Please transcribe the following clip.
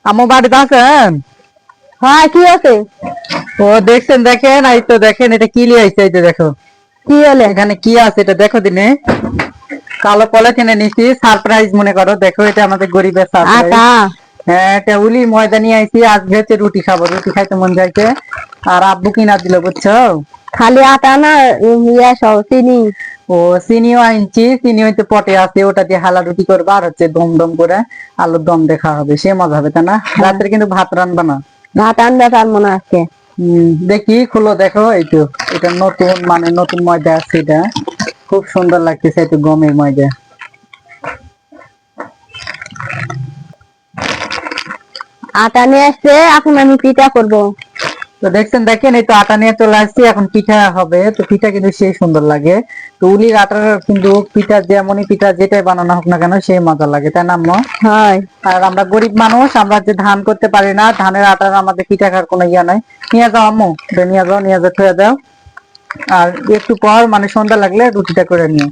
আম্মু বাড়িতে আছেন? হ্যাঁ, কি আছে? ও দেখছেন, দেখেন এই তো দেখেন, এটা কি লিয়ে আইছে, এই যে দেখো কি হলে? এখানে কি আছে এটা দেখো দিনে। কালো পলিথিনে নিছি, সারপ্রাইজ মনে করো। দেখো এটা আমাদের গরিবের সারপ্রাইজ। আটা। হ্যাঁ, এটা উলি ময়দা নিয়ে আইছি। আজকে হচ্ছে রুটি খাবো, রুটি খাইতে মন যাইছে। আর আব্বু কিনা দিল, বুঝছো। খালি আটা না? ইয়া সহ চিনি? ও চিনিও আনছি, চিনি হইতে পটে আছে, ওটা দিয়ে হালা রুটি করবা। আর হচ্ছে দম দম করে আলুর দম দেখা হবে, সে মজা হবে, তাই না? রাত্রে কিন্তু ভাত রান্না না। ভাত আনবে তার মনে আছে? দেখি খুলো, দেখো এই তো। এটা নতুন, মানে নতুন ময়দা আছে, এটা খুব সুন্দর লাগতেছে, এই তো গমের ময়দা। আটা নিয়ে আসছে, এখন আমি পিঠা করব। তো দেখছেন, দেখেন এই তো আটা নিয়ে চলে আসছি, এখন পিঠা হবে। তো পিঠা কিন্তু সেই সুন্দর লাগে। তো উলির আটার কিন্তু পিঠা, যেমনই পিঠা যেটাই বানানো হোক না কেন, সেই মজা লাগে, তাই না আম্মু? হয়। আর আমরা গরিব মানুষ, আমরা যে ধান করতে পারি না, ধানের আটার আমাদের পিঠা খাওয়ার কোনো ইয়া নাই। নিয়ে যাও আম্মু, নিয়ে যাও, নিয়ে যাও, থুয়ে দাও। আর একটু পর মানে সন্ধ্যা লাগলে রুটিটা করে নিও।